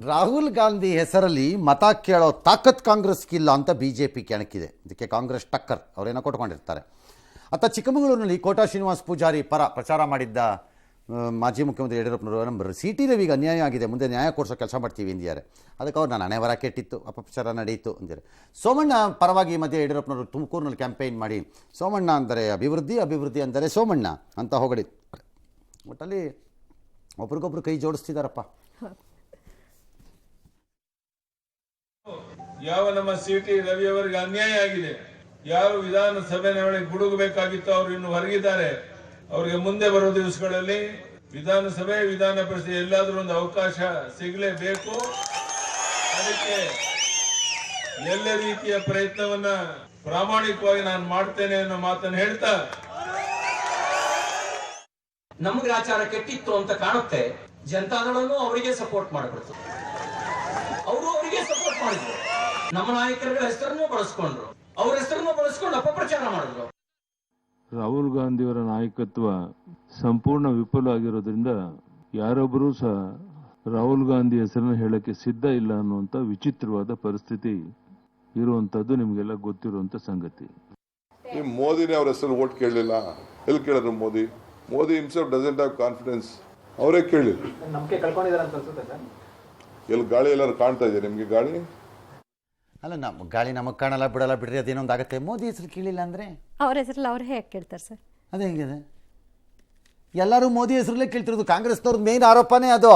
ರಾಹುಲ್ ಗಾಂಧಿ ಹೆಸರಲ್ಲಿ ಮತ ಕೇಳೋ ತಾಕತ್ ಕಾಂಗ್ರೆಸ್ಗಿಲ್ಲ ಅಂತ BJP ಕೆಣಕಿದೆ. ಇದಕ್ಕೆ ಕಾಂಗ್ರೆಸ್ ಟಕ್ಕರ್ ಅವರೇನೋ ಕೊಟ್ಕೊಂಡಿರ್ತಾರೆ. ಅತ್ತ ಚಿಕ್ಕಮಗಳೂರಿನಲ್ಲಿ ಕೋಟಾ ಶ್ರೀನಿವಾಸ್ ಪೂಜಾರಿ ಪರ ಪ್ರಚಾರ ಮಾಡಿದ್ದ ಮಾಜಿ ಮುಖ್ಯಮಂತ್ರಿ ಯಡಿಯೂರಪ್ಪನವರು ನಂಬರ್ CT ರವಿಗೆ ಅನ್ಯಾಯ ಆಗಿದೆ, ಮುಂದೆ ನ್ಯಾಯ ಕೊಡಿಸೋ ಕೆಲಸ ಮಾಡ್ತೀವಿ ಅಂದಿದ್ದಾರೆ. ಅದಕ್ಕೆ ಅವ್ರು ನಾನು ಹಣೆ ಬರ ಕೆಟ್ಟಿತ್ತು, ಅಪಪ್ರಚಾರ ನಡೆಯಿತು ಅಂದಿದ್ದಾರೆ. ಸೋಮಣ್ಣ ಪರವಾಗಿ ಮಧ್ಯೆ ಯಡಿಯೂರಪ್ಪನವರು ತುಮಕೂರಿನಲ್ಲಿ ಕ್ಯಾಂಪೇನ್ ಮಾಡಿ ಸೋಮಣ್ಣ ಅಂದರೆ ಅಭಿವೃದ್ಧಿ, ಅಭಿವೃದ್ಧಿ ಅಂದರೆ ಸೋಮಣ್ಣ ಅಂತ ಹೊಗಳಿ ಒಟ್ಟಲ್ಲಿ ಒಬ್ರಿಗೊಬ್ರು ಕೈ ಜೋಡಿಸ್ತಿದ್ದಾರಪ್ಪ. ಯಾವ ನಮ್ಮ CT ರವಿಯವರಿಗೆ ಅನ್ಯಾಯ ಆಗಿದೆ, ಯಾರು ವಿಧಾನಸಭೆ ಒಳಗೆ ಗುಡುಗಬೇಕಾಗಿತ್ತು ಅವರು ಇನ್ನು ಹೊರಗಿದ್ದಾರೆ. ಅವರಿಗೆ ಮುಂದೆ ಬರೋ ದಿವಸಗಳಲ್ಲಿ ವಿಧಾನಸಭೆ ವಿಧಾನ ಪರಿಷತ್ ಎಲ್ಲಾದ್ರೂ ಒಂದು ಅವಕಾಶ ಸಿಗಲೇಬೇಕು. ಅದಕ್ಕೆ ಎಲ್ಲ ರೀತಿಯ ಪ್ರಯತ್ನವನ್ನ ಪ್ರಾಮಾಣಿಕವಾಗಿ ನಾನು ಮಾಡ್ತೇನೆ ಅನ್ನೋ ಮಾತನ್ನು ಹೇಳ್ತಾ, ನಮ್ಗೆ ಆಚಾರ ಕೆಟ್ಟಿತ್ತು ಅಂತ ಕಾಣುತ್ತೆ. ಜನತಾದಳನು ಅವರಿಗೆ ಸಪೋರ್ಟ್ ಮಾಡಿಬಿಡ್ತು, ಅವರು ಅವರಿಗೆ ಸಪೋರ್ಟ್ ಮಾಡಿದ್ರು. ನಮ್ಮ ನಾಯಕರುಗಳ ಹೆಸರನ್ನು ಬಳಸ್ಕೊಂಡ್ರು, ಅವ್ರ ಹೆಸರನ್ನು ಬಳಸ್ಕೊಂಡು ಅಪಪ್ರಚಾರ ಮಾಡಿದ್ರು. ರಾಹುಲ್ ಗಾಂಧಿಯವರ ನಾಯಕತ್ವ ಸಂಪೂರ್ಣ ವಿಫಲ ಆಗಿರೋದ್ರಿಂದ ಯಾರೊಬ್ಬರೂ ಸಹ ರಾಹುಲ್ ಗಾಂಧಿ ಹೆಸರನ್ನು ಹೇಳಕ್ಕೆ ಸಿದ್ಧ ಇಲ್ಲ ಅನ್ನುವಂಥ ವಿಚಿತ್ರವಾದ ಪರಿಸ್ಥಿತಿ ಇರುವಂತದ್ದು ನಿಮಗೆಲ್ಲ ಗೊತ್ತಿರುವಂತ ಸಂಗತಿ. ಈ ಮೋದಿನೇ ಅವ್ರ ಹೆಸರು ಓಟ್ ಕೇಳಲಿಲ್ಲ. ಎಲ್ಲಿ ಕೇಳಿದ್ರು Modi himself doesn't have confidence. ಅವರೇ ಕೇಳಲಿಲ್ಲ. ನಂಬಿಕೆ ಕಳ್ಕೊಂಡಿದ್ದಾರೆ ಅಂತ ಅನ್ಸುತ್ತೆ ಸರ್. ಎಲ್ಲಿ ಗಾಳಿ ಎಲ್ಲರೂ ಕಾಣ್ತಾ ಇದೆ ನಿಮಗೆ? ಗಾಳಿ ಅಲ್ಲ, ನಮ್ಮ ಗಾಳಿ ನಮಗೆ ಕಾಣಲ್ಲ, ಬಿಡಲ್ಲ, ಬಿಡ್ರಿ, ಅದೇನೊಂದು ಆಗುತ್ತೆ. ಮೋದಿ ಹೆಸರು ಕೇಳಿಲ್ಲ ಅಂದರೆ ಅವ್ರ ಹೆಸರಲ್ಲ ಅವ್ರು ಹೇಗೆ ಕೇಳ್ತಾರೆ ಸರ್? ಅದು ಹೆಂಗಿದೆ? ಎಲ್ಲರೂ ಮೋದಿ ಹೆಸರಲ್ಲೇ ಕೇಳ್ತಿರೋದು. ಕಾಂಗ್ರೆಸ್ನವ್ರದ್ದು ಮೇನ್ ಆರೋಪನೇ ಅದು.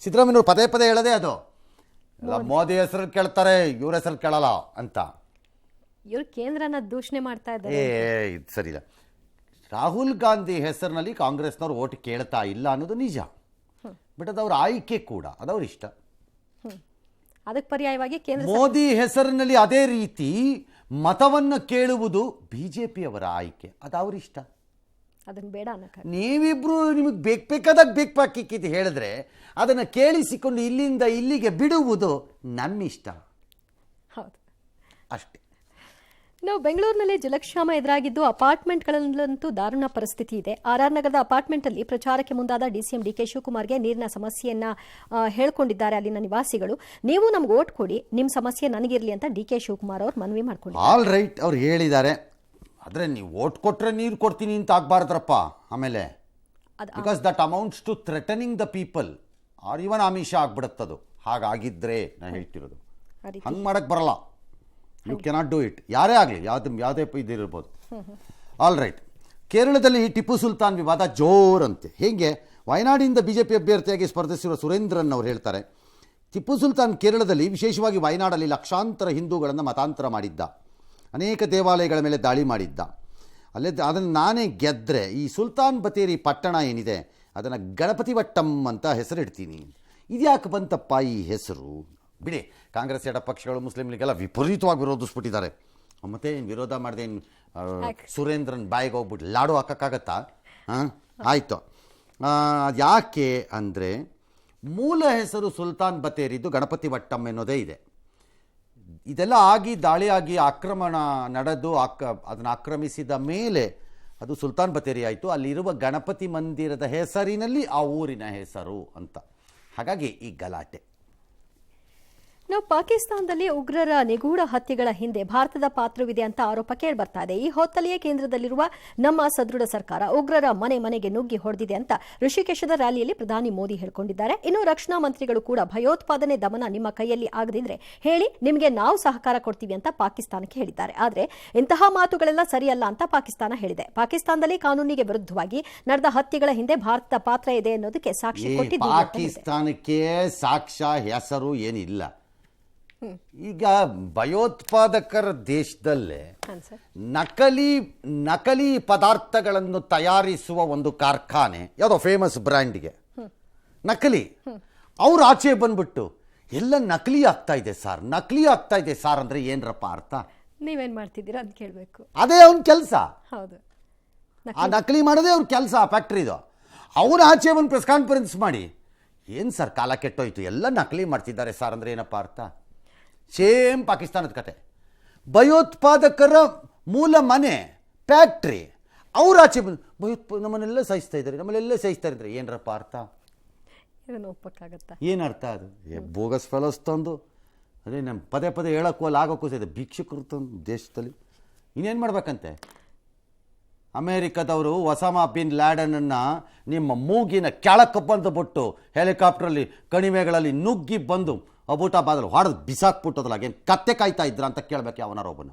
ಸಿದ್ದರಾಮಯ್ಯವ್ರು ಪದೇ ಪದೇ ಹೇಳೋದೇ ಅದು. ಎಲ್ಲ ಮೋದಿ ಹೆಸರು ಕೇಳ್ತಾರೆ, ಇವ್ರ ಹೆಸರು ಕೇಳಲ್ಲ ಅಂತ. ಇವ್ರು ಕೇಂದ್ರನ ದೂಷಣೆ ಮಾಡ್ತಾ ಇದ್ದಾರೆ. ಇದು ಸರಿ ಇಲ್ಲ. ರಾಹುಲ್ ಗಾಂಧಿ ಹೆಸರಿನಲ್ಲಿ ಕಾಂಗ್ರೆಸ್ನವ್ರು ಓಟ್ ಕೇಳ್ತಾ ಇಲ್ಲ ಅನ್ನೋದು ನಿಜ. ಬಟ್ ಅದು ಅವ್ರ ಆಯ್ಕೆ ಕೂಡ, ಅದವ್ರ ಇಷ್ಟ. ಅದಕ್ಕೆ ಪರ್ಯಾಯವಾಗಿ ಮೋದಿ ಹೆಸರಿನಲ್ಲಿ ಅದೇ ರೀತಿ ಮತವನ್ನು ಕೇಳುವುದು BJP ಅವರ ಆಯ್ಕೆ, ಅದು ಅವ್ರ ಇಷ್ಟ. ಅದನ್ನ ಬೇಡ ಅನ್ನಕ ನೀವಿಬ್ರು ನಿಮಗೆ ಬೇಕಾದಾಗ ಬೇಕಾಕಿಕ್ಕಿದ್ದು ಹೇಳಿದ್ರೆ ಅದನ್ನು ಕೇಳಿಸಿಕೊಂಡು ಇಲ್ಲಿಂದ ಇಲ್ಲಿಗೆ ಬಿಡುವುದು ನಮ್ಮ ಇಷ್ಟ. ಹೌದು, ಅಷ್ಟೇ. ನಾವು ಬೆಂಗಳೂರಿನಲ್ಲಿ ಜಲಕ್ಷಾಮ ಎದುರಾಗಿದ್ದು ಅಪಾರ್ಟ್ಮೆಂಟ್ಗಳಲ್ಲಂತೂ ದಾರುಣ ಪರಿಸ್ಥಿತಿ ಇದೆ. RR ನಗರದ ಅಪಾರ್ಟ್ಮೆಂಟ್ನಲ್ಲಿ ಪ್ರಚಾರಕ್ಕೆ ಮುಂದಾದ DCM DK ಶಿವಕುಮಾರ್ಗೆ ನೀರಿನ ಸಮಸ್ಯೆಯನ್ನ ಹೇಳ್ಕೊಂಡಿದ್ದಾರೆ ಅಲ್ಲಿನ ನಿವಾಸಿಗಳು. ನೀವು ನಮ್ಗೆ ಓಟ್ ಕೊಡಿ, ನಿಮ್ಮ ಸಮಸ್ಯೆ ನನಗಿರಲಿ ಅಂತ DK ಶಿವಕುಮಾರ್ ಅವರು ಮನವಿ ಮಾಡ್ಕೊಂಡಿದ್ದಾರೆ. ಆಲ್ ರೈಟ್, ಅವ್ರು ಹೇಳಿದ್ದಾರೆ. ಆದರೆ ನೀವು ಓಟ್ ಕೊಟ್ಟರೆ ನೀರು ಕೊಡ್ತೀನಿ ಅಂತ ಆಗಬಾರ್ದ್ರಪ್ಪ. ಆಮೇಲೆ because that amounts to threatening the people or even ಆಮಿಷ ಆಗ್ಬಿಡುತ್ತದು. ಹಾಗಾಗಿದ್ರೆ ನಾನು ಹೇಳ್ತಿರೋದು, ಹಂಗೆ ಮಾಡಕ್ಕೆ ಬರಲ್ಲ. You cannot do it. ಯಾರೇ ಆಗಲಿ, ಯಾವುದೇ ಇದಿರ್ಬೋದು. All right. ಕೇರಳದಲ್ಲಿ ಟಿಪ್ಪು ಸುಲ್ತಾನ್ ವಿವಾದ ಜೋರಂತೆ. ಹೇಗೆ? ವಯನಾಡಿಂದ BJP ಅಭ್ಯರ್ಥಿಯಾಗಿ ಸ್ಪರ್ಧಿಸಿರುವ ಸುರೇಂದ್ರನ್ ಅವರು ಹೇಳ್ತಾರೆ, ಟಿಪ್ಪು ಸುಲ್ತಾನ್ ಕೇರಳದಲ್ಲಿ, ವಿಶೇಷವಾಗಿ ವಯನಾಡಲ್ಲಿ ಲಕ್ಷಾಂತರ ಹಿಂದೂಗಳನ್ನು ಮತಾಂತರ ಮಾಡಿದ್ದ, ಅನೇಕ ದೇವಾಲಯಗಳ ಮೇಲೆ ದಾಳಿ ಮಾಡಿದ್ದ. ಅದನ್ನು ನಾನೇ ಗೆದ್ದರೆ ಈ ಸುಲ್ತಾನ್ ಬತೇರಿ ಪಟ್ಟಣ ಏನಿದೆ ಅದನ್ನು ಗಣಪತಿ ವಟ್ಟಂ ಅಂತ ಹೆಸರಿಡ್ತೀನಿ. ಇದ್ಯಾಕೆ ಬಂತಪ್ಪ ಈ ಹೆಸರು? ಬಿಡಿ, ಕಾಂಗ್ರೆಸ್ ಎಡಪಕ್ಷಗಳು ಮುಸ್ಲಿಂ ಲೀಗೆಲ್ಲ ವಿಪರೀತವಾಗಿ ವಿರೋಧಿಸ್ಬಿಟ್ಟಿದ್ದಾರೆ. ಮತ್ತೆ ವಿರೋಧ ಮಾಡದೆ ಸುರೇಂದ್ರನ್ ಬಾಯಿಗೆ ಹೋಗ್ಬಿಟ್ಟು ಲಾಡು ಹಾಕೋಕ್ಕಾಗತ್ತಾ? ಆಯಿತು. ಯಾಕೆ ಅಂದರೆ ಮೂಲ ಹೆಸರು ಸುಲ್ತಾನ್ ಬತೇರಿದ್ದು ಗಣಪತಿ ವಟ್ಟಂ ಎನ್ನೋದೇ ಇದೆ. ಇದೆಲ್ಲ ಆಗಿ ದಾಳಿಯಾಗಿ ಆಕ್ರಮಣ ನಡೆದು ಅದನ್ನು ಆಕ್ರಮಿಸಿದ ಮೇಲೆ ಅದು ಸುಲ್ತಾನ್ ಬತೇರಿ ಆಯಿತು. ಅಲ್ಲಿರುವ ಗಣಪತಿ ಮಂದಿರದ ಹೆಸರಿನಲ್ಲಿ ಆ ಊರಿನ ಹೆಸರು ಅಂತ. ಹಾಗಾಗಿ ಈ ಗಲಾಟೆ. ನಾವು ಪಾಕಿಸ್ತಾನದಲ್ಲಿ ಉಗ್ರರ ನಿಗೂಢ ಹತ್ಯೆಗಳ ಹಿಂದೆ ಭಾರತದ ಪಾತ್ರವಿದೆ ಅಂತ ಆರೋಪ ಕೇಳಿಬರ್ತಾ ಇದೆ. ಈ ಹೊತ್ತಲೆಯೇ ಕೇಂದ್ರದಲ್ಲಿರುವ ನಮ್ಮ ಸದೃಢ ಸರ್ಕಾರ ಉಗ್ರರ ಮನೆಗೆ ನುಗ್ಗಿ ಹೊಡೆದಿದೆ ಅಂತ ಋಷಿಕೇಶದ ರ್ಯಾಲಿಯಲ್ಲಿ ಪ್ರಧಾನಿ ಮೋದಿ ಹೇಳಿಕೊಂಡಿದ್ದಾರೆ. ಇನ್ನು ರಕ್ಷಣಾ ಮಂತ್ರಿಗಳು ಕೂಡ ಭಯೋತ್ಪಾದನೆ ದಮನ ನಿಮ್ಮ ಕೈಯಲ್ಲಿ ಆಗದಿದ್ರೆ ಹೇಳಿ, ನಿಮಗೆ ನಾವು ಸಹಕಾರ ಕೊಡ್ತೀವಿ ಅಂತ ಪಾಕಿಸ್ತಾನಕ್ಕೆ ಹೇಳಿದ್ದಾರೆ. ಆದರೆ ಇಂತಹ ಮಾತುಗಳೆಲ್ಲ ಸರಿಯಲ್ಲ ಅಂತ ಪಾಕಿಸ್ತಾನ ಹೇಳಿದೆ. ಪಾಕಿಸ್ತಾನದಲ್ಲಿ ಕಾನೂನಿಗೆ ವಿರುದ್ಧವಾಗಿ ನಡೆದ ಹತ್ಯೆಗಳ ಹಿಂದೆ ಭಾರತದ ಪಾತ್ರ ಇದೆ ಅನ್ನೋದಕ್ಕೆ ಸಾಕ್ಷಿ ಕೊಟ್ಟಿದ್ದೀವಿ. ಪಾಕಿಸ್ತಾನಕ್ಕೆ ಸಾಕ್ಷ್ಯ ಹೆಸರು ಏನಿಲ್ಲ. ಈಗ ಭಯೋತ್ಪಾದಕರ ದೇಶದಲ್ಲೇ ನಕಲಿ ಪದಾರ್ಥಗಳನ್ನು ತಯಾರಿಸುವ ಒಂದು ಕಾರ್ಖಾನೆ, ಯಾವುದೋ ಫೇಮಸ್ ಬ್ರ್ಯಾಂಡ್ಗೆ ನಕಲಿ, ಅವ್ರು ಆಚೆ ಬಂದ್ಬಿಟ್ಟು ಎಲ್ಲ ನಕಲಿ ಆಗ್ತಾ ಇದೆ ಸರ್ ಅಂದ್ರೆ ಏನ್ರಪ್ಪ ಅರ್ಥ? ನೀವೇನ್ ಮಾಡ್ತಿದ್ದೀರಾ ಅಂತ ಕೇಳಬೇಕು. ಅದೇ ಅವನ ಕೆಲಸ. ಹೌದು, ಆ ನಕಲಿ ಮಾಡೋದೇ ಅವ್ರ ಕೆಲಸ, ಫ್ಯಾಕ್ಟ್ರಿದು. ಅವ್ರು ಆಚೆ ಬಂದು ಪ್ರೆಸ್ ಕಾನ್ಫರೆನ್ಸ್ ಮಾಡಿ ಏನು ಸರ್ ಕಾಲ ಕೆಟ್ಟೋಯ್ತು, ಎಲ್ಲ ನಕಲಿ ಮಾಡ್ತಿದ್ದಾರೆ ಸರ್ ಅಂದರೆ ಏನಪ್ಪ ಅರ್ಥ? ಸೇಮ್ ಪಾಕಿಸ್ತಾನದ ಕತೆ. ಭಯೋತ್ಪಾದಕರ ಮೂಲ ಮನೆ ಫ್ಯಾಕ್ಟ್ರಿ, ಅವ್ರು ಆಚೆ ಬಂದು ನಮ್ಮನ್ನೆಲ್ಲ ಸಾಯಿಸ್ತಾ ಇದ್ದಾರೆ ಅಂದರೆ ಏನರಪ್ಪ ಅರ್ಥ? ಇದನ್ನು ಒಪ್ಪಕ್ಕಾಗತ್ತಾ? ಏನು ಅರ್ಥ ಅದು? ಬೋಗಸ್ ಫೆಲೋಸ್ ತಂದು ಅದೇ ನಮ್ಮ ಪದೇ ಪದೇ ಹೇಳೋಕ್ಕೂ ಅಲ್ಲಿ ಆಗೋಕ್ಕೂ ಸಹಿತ ಭಿಕ್ಷುಕರು ತಂದು ದೇಶದಲ್ಲಿ ಇನ್ನೇನು ಮಾಡ್ಬೇಕಂತೆ? ಅಮೇರಿಕದವರು ಒಸಾಮಾ ಬಿನ್ ಲ್ಯಾಡನನ್ನು ನಿಮ್ಮ ಮೂಗಿನ ಕೆಳಕ್ಕೆ ಬಂದುಬಿಟ್ಟು ಹೆಲಿಕಾಪ್ಟ್ರಲ್ಲಿ ಕಣಿವೆಗಳಲ್ಲಿ ನುಗ್ಗಿ ಬಂದು ಅಬೂಟಾಬಾದಲ್ಲಿ ಹೊಡೆದು ಬಿಸಾಕ್ಬಿಟ್ಟೋದಲ್ಲ, ಆಗೇನು ಕತ್ತೆ ಕಾಯ್ತಾ ಇದ್ರ ಅಂತ ಕೇಳಬೇಕು ಯಾವನಾರೊಬ್ಬನ,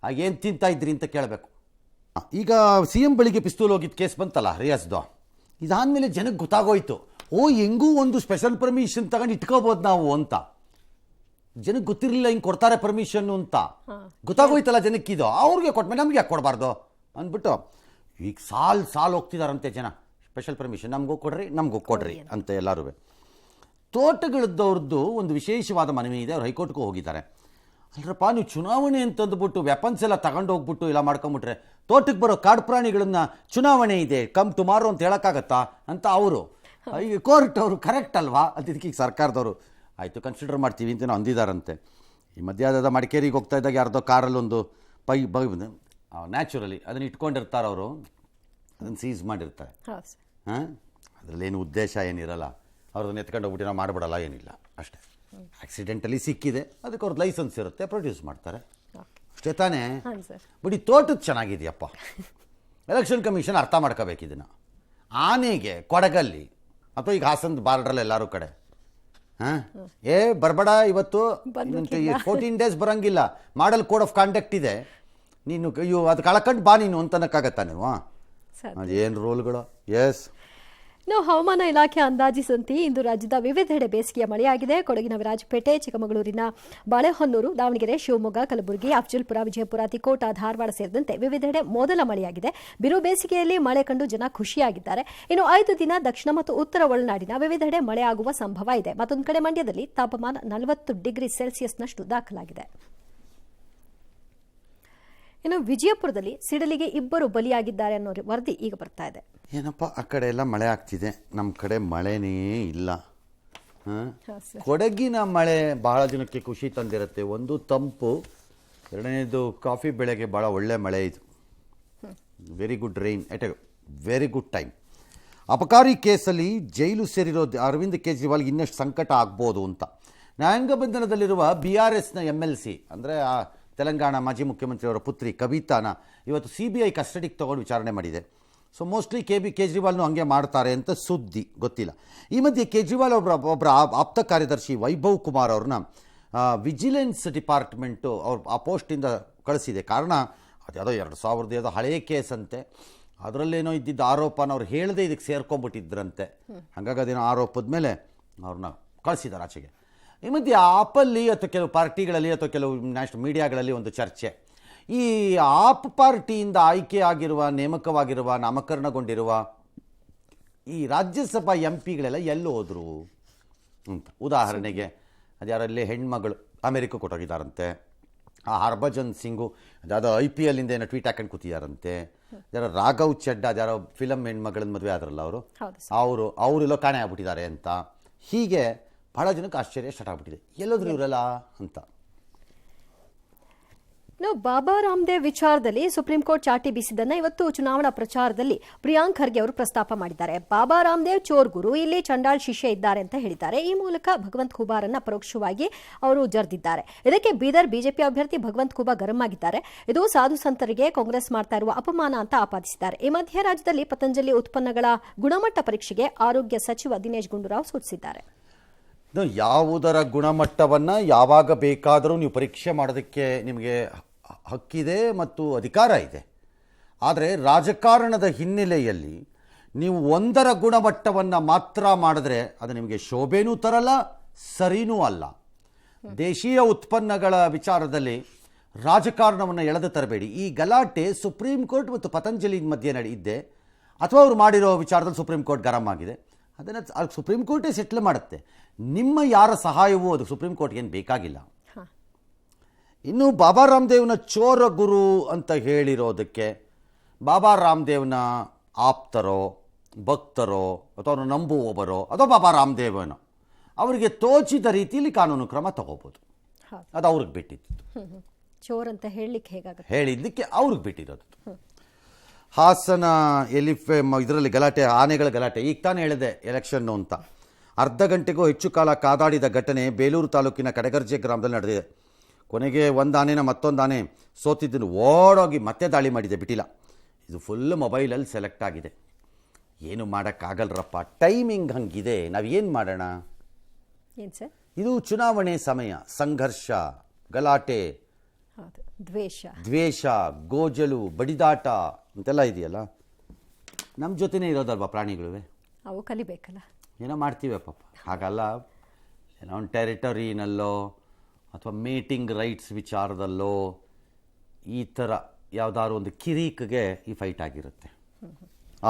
ಆಗೇನು ತಿಂತಾ ಇದ್ರಿ ಅಂತ ಕೇಳಬೇಕು. ಈಗ ಸಿ ಎಂ ಬಳಿಗೆ ಪಿಸ್ತೂಲ್ ಹೋಗಿದ್ದು ಕೇಸ್ ಬಂತಲ್ಲ ರಿಯಾಜ್ದು, ಇದಾದಮೇಲೆ ಜನಕ್ಕೆ ಗೊತ್ತಾಗೋಯ್ತು, ಹೆಂಗೂ ಒಂದು ಸ್ಪೆಷಲ್ ಪರ್ಮಿಷನ್ ತಗೊಂಡು ಇಟ್ಕೋಬೋದು ನಾವು ಅಂತ. ಜನಕ್ಕೆ ಗೊತ್ತಿರಲಿಲ್ಲ ಹಿಂಗೆ ಕೊಡ್ತಾರೆ ಪರ್ಮಿಷನ್ನು ಅಂತ, ಗೊತ್ತಾಗೋಯ್ತಲ್ಲ ಜನಕ್ಕಿದು, ಅವ್ರಿಗೆ ಕೊಟ್ಮೇಲೆ ನಮ್ಗೆ ಯಾಕೆ ಕೊಡಬಾರ್ದು ಅಂದ್ಬಿಟ್ಟು ಈಗ ಸಾಲು ಹೋಗ್ತಿದಾರಂತೆ ಜನ, ಸ್ಪೆಷಲ್ ಪರ್ಮಿಷನ್ ನಮಗೂ ಕೊಡ್ರಿ ಅಂತ ಎಲ್ಲರೂ. ತೋಟಗಳದ್ದವ್ರದ್ದು ಒಂದು ವಿಶೇಷವಾದ ಮನವಿ ಇದೆ, ಅವ್ರು ಹೈಕೋರ್ಟ್ಗೂ ಹೋಗಿದ್ದಾರೆ. ಅಲ್ರಪ್ಪ, ನೀವು ಚುನಾವಣೆ ಅಂತಂದ್ಬಿಟ್ಟು ವೆಪನ್ಸ್ ಎಲ್ಲ ತಗೊಂಡು ಹೋಗ್ಬಿಟ್ಟು ಇಲ್ಲ ಮಾಡ್ಕೊಂಬಿಟ್ರೆ ತೋಟಕ್ಕೆ ಬರೋ ಕಾಡು ಪ್ರಾಣಿಗಳನ್ನ ಚುನಾವಣೆ ಇದೆ ಕಮ್ ಟುಮಾರೋ ಅಂತ ಹೇಳೋಕ್ಕಾಗತ್ತಾ ಅಂತ ಅವರು. ಈಗ ಕೋರ್ಟ್ ಅವರು ಕರೆಕ್ಟ್ ಅಲ್ವಾ ಅಂತ ಇದಕ್ಕೆ ಈಗ ಸರ್ಕಾರದವರು ಆಯಿತು ಕನ್ಸಿಡರ್ ಮಾಡ್ತೀವಿ ಅಂತ ಅಂದಿದ್ದಾರಂತೆ. ಈ ಮಧ್ಯಾಹ್ನದ ಮಡಿಕೇರಿಗೆ ಹೋಗ್ತಾ ಇದ್ದಾಗ ಯಾರ್ದೋ ಕಾರಲ್ಲಿ ಒಂದು ನ್ಯಾಚುರಲಿ ಅದನ್ನು ಇಟ್ಕೊಂಡಿರ್ತಾರೆ ಅವರು, ಅದನ್ನು ಸೀಸ್ ಮಾಡಿರ್ತಾರೆ. ಹಾಂ, ಅದರಲ್ಲೇನು ಉದ್ದೇಶ ಏನಿರಲ್ಲ, ಅವ್ರನ್ನ ಎತ್ಕೊಂಡು ಹೋಗ್ಬಿಟ್ಟು ನಾವು ಮಾಡಿಬಿಡಲ್ಲ, ಏನಿಲ್ಲ, ಅಷ್ಟೇ. ಆಕ್ಸಿಡೆಂಟಲಿ ಸಿಕ್ಕಿದೆ, ಅದಕ್ಕೆ ಅವ್ರದ್ದು ಲೈಸೆನ್ಸ್ ಇರುತ್ತೆ, ಪ್ರೊಡ್ಯೂಸ್ ಮಾಡ್ತಾರೆ, ಅಷ್ಟೇ ತಾನೇ. ಬಟ್ ಈ ತೋಟದ ಚೆನ್ನಾಗಿದೆಯಪ್ಪ, ಎಲೆಕ್ಷನ್ ಕಮಿಷನ್ ಅರ್ಥ ಮಾಡ್ಕೋಬೇಕು ಇದನ್ನು. ಆನೆಗೆ ಕೊಡಗಲ್ಲಿ ಅಥವಾ ಈಗ ಹಾಸನದ ಬಾರ್ಡ್ರಲ್ಲಿ ಎಲ್ಲರೂ ಕಡೆ ಹಾಂ ಬರಬೇಡ ಇವತ್ತು 14 days ಬರೋಂಗಿಲ್ಲ, ಮಾಡಲ್ ಕೋಡ್ ಆಫ್ ಕಾಂಡಕ್ಟ್ ಇದೆ, ನೀನು ಅದು ಕಳ್ಕೊಂಡು ಬಾ ನೀನು ಅಂತನಕ್ಕಾಗತ್ತಾ ನೀವು? ಅದೇನು ರೂಲ್ಗಳು? ಎಸ್. ನಾವು ಹವಾಮಾನ ಇಲಾಖೆ ಅಂದಾಜಿಸಂತೆ ಇಂದು ರಾಜ್ಯದ ವಿವಿಧೆಡೆ ಬೇಸಿಗೆಯ ಮಳೆಯಾಗಿದೆ. ಕೊಡಗಿನ ವಿರಾಜಪೇಟೆ, ಚಿಕ್ಕಮಗಳೂರಿನ ಬಾಳೆಹೊನ್ನೂರು, ದಾವಣಗೆರೆ, ಶಿವಮೊಗ್ಗ, ಕಲಬುರಗಿ, ಅಫಜಲ್ಪುರ, ವಿಜಯಪುರ, ತಿಕೋಟ, ಧಾರವಾಡ ಸೇರಿದಂತೆ ವಿವಿಧೆಡೆ ಮೊದಲ ಮಳೆಯಾಗಿದೆ. ಬಿರು ಬೇಸಿಗೆಯಲ್ಲಿ ಮಳೆ ಕಂಡು ಜನ ಖುಷಿಯಾಗಿದ್ದಾರೆ. ಇನ್ನು 5 ದಿನ ದಕ್ಷಿಣ ಮತ್ತು ಉತ್ತರ ಒಳನಾಡಿನ ವಿವಿಧೆಡೆ ಮಳೆಯಾಗುವ ಸಂಭವ ಇದೆ. ಮತ್ತೊಂದು ಕಡೆ ಮಂಡ್ಯದಲ್ಲಿ ತಾಪಮಾನ 40 ಡಿಗ್ರಿ ಸೆಲ್ಸಿಯಸ್ನಷ್ಟು ದಾಖಲಾಗಿದೆ. ಇನ್ನು ವಿಜಯಪುರದಲ್ಲಿ ಸಿಡಿಲಿಗೆ 2 ಬಲಿಯಾಗಿದ್ದಾರೆ ಅನ್ನೋ ವರದಿ ಈಗ ಬರ್ತಾ ಇದೆ. ಏನಪ್ಪ, ಆ ಕಡೆ ಎಲ್ಲ ಮಳೆ ಆಗ್ತಿದೆ, ನಮ್ಮ ಕಡೆ ಮಳೆನೇ ಇಲ್ಲ. ಕೊಡಗಿನ ಮಳೆ ಬಹಳ ಜನಕ್ಕೆ ಖುಷಿ ತಂದಿರುತ್ತೆ. ಒಂದು ತಂಪು, ಎರಡನೇದು ಕಾಫಿ ಬೆಳೆಗೆ ಭಾಳ ಒಳ್ಳೆ ಮಳೆ ಇದು. Very good rain at a very good time. ಅಪಕಾರಿ ಕೇಸಲ್ಲಿ ಜೈಲು ಸೇರಿರೋ ಅರವಿಂದ್ ಕೇಜ್ರಿವಾಲ್ಗೆ ಇನ್ನಷ್ಟು ಸಂಕಟ ಆಗ್ಬೋದು ಅಂತ ನ್ಯಾಯಾಂಗ ಬಂಧನದಲ್ಲಿರುವ BRSನ MLC ಅಂದರೆ ತೆಲಂಗಾಣ ಮಾಜಿ ಮುಖ್ಯಮಂತ್ರಿಯವರ ಪುತ್ರಿ ಕವಿತಾನ ಇವತ್ತು CBI ಕಸ್ಟಡಿಗೆ ತೊಗೊಂಡು ವಿಚಾರಣೆ ಮಾಡಿದೆ. ಸೊ ಮೋಸ್ಟ್ಲಿ ಕೇಜ್ರಿವಾಲ್ನು ಹಾಗೆ ಮಾಡ್ತಾರೆ ಅಂತ ಸುದ್ದಿ, ಗೊತ್ತಿಲ್ಲ. ಈ ಮಧ್ಯೆ ಕೇಜ್ರಿವಾಲ್ ಒಬ್ಬರ ಆಪ್ತ ಕಾರ್ಯದರ್ಶಿ ವೈಭವ್ ಕುಮಾರ್ ಅವ್ರನ್ನ ವಿಜಿಲೆನ್ಸ್ ಡಿಪಾರ್ಟ್ಮೆಂಟು ಅವ್ರು ಆ ಪೋಸ್ಟಿಂದ ಕಳಿಸಿದೆ. ಕಾರಣ ಅದ್ಯಾವುದೋ 2007 ಹಳೆಯ ಕೇಸ್ ಅಂತೆ, ಅದರಲ್ಲೇನೋ ಇದ್ದಿದ್ದ ಆರೋಪನ ಅವ್ರು ಹೇಳದೆ ಇದಕ್ಕೆ ಸೇರ್ಕೊಂಡ್ಬಿಟ್ಟಿದ್ರಂತೆ. ಹಾಗಾಗಿ ಅದೇನೋ ಆರೋಪದ ಮೇಲೆ ಅವ್ರನ್ನ ಕಳಿಸಿದ್ದಾರೆ ಆಚೆಗೆ. ಈ ಮಧ್ಯೆ ಆಪಲ್ಲಿ ಅಥವಾ ಕೆಲವು ಪಾರ್ಟಿಗಳಲ್ಲಿ ಅಥವಾ ಕೆಲವು ನ್ಯಾಷನಲ್ ಮೀಡಿಯಾಗಳಲ್ಲಿ ಒಂದು ಚರ್ಚೆ, ಈ ಆಪ್ ಪಾರ್ಟಿಯಿಂದ ಆಯ್ಕೆ ಆಗಿರುವ, ನೇಮಕವಾಗಿರುವ, ನಾಮಕರಣಗೊಂಡಿರುವ ಈ ರಾಜ್ಯಸಭಾ MPಗಳೆಲ್ಲ ಎಲ್ಲಿ ಹೋದರು ಅಂತ. ಉದಾಹರಣೆಗೆ ಅದ್ಯಾರಲ್ಲಿ ಹೆಣ್ಮಗಳು ಅಮೆರಿಕ ಕೊಟ್ಟೋಗಿದ್ದಾರಂತೆ, ಆ ಹರ್ಭಜನ್ ಸಿಂಗು ಅದ್ಯಾವುದೋ IPL ಇಂದ ಏನೋ ಟ್ವೀಟ್ ಹಾಕೊಂಡು ಕೂತಿದ್ದಾರಂತೆ, ಯಾರೋ ರಾಘವ್ ಚಡ್ಡಾ ಅದ್ಯಾರೋ ಫಿಲಮ್ ಹೆಣ್ಮಗಳನ್ನ ಮದುವೆ ಆದ್ರಲ್ಲ ಅವರೆಲ್ಲೋ ಕಾಣೆ ಆಗ್ಬಿಟ್ಟಿದ್ದಾರೆ ಅಂತ. ಹೀಗೆ ಭಾಳ ಜನಕ್ಕೆ ಆಶ್ಚರ್ಯ ಸ್ಟಾರ್ಟ್ ಆಗ್ಬಿಟ್ಟಿದೆ, ಎಲ್ಲೋದ್ರು ಇವರೆಲ್ಲ ಅಂತ. ಬಾಬಾ ರಾಮದೇವ್ ವಿಚಾರದಲ್ಲಿ ಸುಪ್ರೀಂ ಕೋರ್ಟ್ ಚಾಟಿ ಬೀಸಿದ್ದನ್ನ ಇವತ್ತು ಚುನಾವಣಾ ಪ್ರಚಾರದಲ್ಲಿ ಪ್ರಿಯಾಂಕ್ ಖರ್ಗೆ ಅವರು ಪ್ರಸ್ತಾಪ ಮಾಡಿದ್ದಾರೆ. ಬಾಬಾ ರಾಮದೇವ್ ಚೋರ್ ಗುರು, ಇಲ್ಲಿ ಚಂಡಾಳ್ ಶಿಷ್ಯ ಇದ್ದಾರೆ ಅಂತ ಹೇಳಿದ್ದಾರೆ. ಈ ಮೂಲಕ ಭಗವಂತ್ ಖೂಬಾರನ್ನ ಪರೋಕ್ಷವಾಗಿ ಅವರು ಜರ್ದಿದ್ದಾರೆ. ಇದಕ್ಕೆ ಬೀದರ್ ಬಿಜೆಪಿ ಅಭ್ಯರ್ಥಿ ಭಗವಂತ್ ಖೂಬಾ ಗರಂ ಆಗಿದ್ದಾರೆ. ಇದು ಸಾಧು ಸಂತರಿಗೆ ಕಾಂಗ್ರೆಸ್ ಮಾಡ್ತಾ ಇರುವ ಅಪಮಾನ ಅಂತ ಆಪಾದಿಸಿದ್ದಾರೆ. ಈ ಮಧ್ಯೆ ರಾಜ್ಯದಲ್ಲಿ ಪತಂಜಲಿ ಉತ್ಪನ್ನಗಳ ಗುಣಮಟ್ಟ ಪರೀಕ್ಷೆಗೆ ಆರೋಗ್ಯ ಸಚಿವ ದಿನೇಶ್ ಗುಂಡೂರಾವ್ ಸೂಚಿಸಿದ್ದಾರೆ. ಯಾವುದರ ಗುಣಮಟ್ಟವನ್ನು ಯಾವಾಗ ಬೇಕಾದರೂ ನೀವು ಪರೀಕ್ಷೆ ಮಾಡೋದಕ್ಕೆ ನಿಮಗೆ ಹಕ್ಕಿದೆ ಮತ್ತು ಅಧಿಕಾರ ಇದೆ. ಆದರೆ ರಾಜಕಾರಣದ ಹಿನ್ನೆಲೆಯಲ್ಲಿ ನೀವು ಒಂದರ ಗುಣಮಟ್ಟವನ್ನು ಮಾತ್ರ ಮಾಡಿದ್ರೆ ಅದು ನಿಮಗೆ ಶೋಭೆನೂ ತರಲ್ಲ, ಸರಿನೂ ಅಲ್ಲ. ದೇಶೀಯ ಉತ್ಪನ್ನಗಳ ವಿಚಾರದಲ್ಲಿ ರಾಜಕಾರಣವನ್ನು ಎಳೆದು ತರಬೇಡಿ. ಈ ಗಲಾಟೆ ಸುಪ್ರೀಂ ಕೋರ್ಟ್ ಮತ್ತು ಪತಂಜಲಿ ಮಧ್ಯೆ ನಡೆಯಿದ್ದೆ ಅಥವಾ ಅವರು ಮಾಡಿರೋ ವಿಚಾರದಲ್ಲಿ ಸುಪ್ರೀಂ ಕೋರ್ಟ್ ಗರಂ ಆಗಿದೆ, ಅದನ್ನು ಸುಪ್ರೀಂ ಕೋರ್ಟೇ ಸೆಟ್ಲ್ ಮಾಡುತ್ತೆ. ನಿಮ್ಮ ಯಾರ ಸಹಾಯವೂ ಅದು ಸುಪ್ರೀಂ ಕೋರ್ಟ್ಗೆ ಏನು ಬೇಕಾಗಿಲ್ಲ. ಇನ್ನು ಬಾಬಾ ರಾಮದೇವ್ನ ಚೋರ ಗುರು ಅಂತ ಹೇಳಿರೋದಕ್ಕೆ ಬಾಬಾ ರಾಮದೇವ್ನ ಆಪ್ತರೋ ಭಕ್ತರೋ ಅಥವಾ ಅವ್ರನ್ನ ನಂಬುವವರೋ ಅಥವಾ ಬಾಬಾ ರಾಮದೇವನೋ ಅವರಿಗೆ ತೋಚಿದ ರೀತಿಯಲ್ಲಿ ಕಾನೂನು ಕ್ರಮ ತಗೋಬೋದು. ಅದು ಅವ್ರಿಗೆ ಬಿಟ್ಟಿದ್ದು. ಚೋರ್ ಅಂತ ಹೇಳಲಿಕ್ಕೆ ಹೇಗಾಗುತ್ತೆ, ಹೇಳಿದ್ದಕ್ಕೆ ಅವ್ರಿಗೆ ಬಿಟ್ಟಿರೋದು. ಹಾಸನ ಇದರಲ್ಲಿ ಗಲಾಟೆ, ಆನೆಗಳ ಗಲಾಟೆ, ಈಗ ತಾನೇ ಹೇಳಿದೆ ಎಲೆಕ್ಷನ್ನು ಅಂತ. ಅರ್ಧ ಗಂಟೆಗೂ ಹೆಚ್ಚು ಕಾಲ ಕಾದಾಡಿದ ಘಟನೆ ಬೇಲೂರು ತಾಲೂಕಿನ ಕಡೆಗರ್ಜೆ ಗ್ರಾಮದಲ್ಲಿ ನಡೆದಿದೆ. ಕೊನೆಗೆ ಒಂದು ಆನೆನ ಮತ್ತೊಂದು ಆನೆ ಸೋತಿದ್ದನ್ನು ಓಡೋಗಿ ಮತ್ತೆ ದಾಳಿ ಮಾಡಿದೆ, ಬಿಟ್ಟಿಲ್ಲ. ಇದು ಫುಲ್ ಮೊಬೈಲಲ್ಲಿ ಸೆಲೆಕ್ಟ್ ಆಗಿದೆ. ಏನು ಮಾಡೋಕ್ಕಾಗಲ್ರಪ್ಪ, ಟೈಮಿಂಗ್ ಹಂಗಿದೆ, ನಾವೇನು ಮಾಡೋಣ? ಏನು ಸರ್? ಇದು ಚುನಾವಣೆ ಸಮಯ, ಸಂಘರ್ಷ, ಗಲಾಟೆ, ಹೌದು, ದ್ವೇಷ, ಗೋಜಲು, ಬಡಿದಾಟ ಅಂತೆಲ್ಲ ಇದೆಯಲ್ಲ. ನಮ್ಮ ಜೊತೆನೇ ಇರೋದಲ್ವ ಪ್ರಾಣಿಗಳು, ಅವು ಕಲಿಬೇಕಲ್ಲ. ಏನೋ ಮಾಡ್ತೀವಿ ಪಾಪ. ಹಾಗಲ್ಲ, ಏನೋ ಒಂದು ಟೆರಿಟರಿನಲ್ಲೋ ಅಥವಾ ಮೀಟಿಂಗ್ ರೈಟ್ಸ್ ವಿಚಾರದಲ್ಲೋ ಈ ಥರ ಯಾವುದಾದ್ರು ಒಂದು ಕಿರೀಕಿಗೆ ಈ ಫೈಟ್ ಆಗಿರುತ್ತೆ.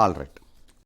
All right.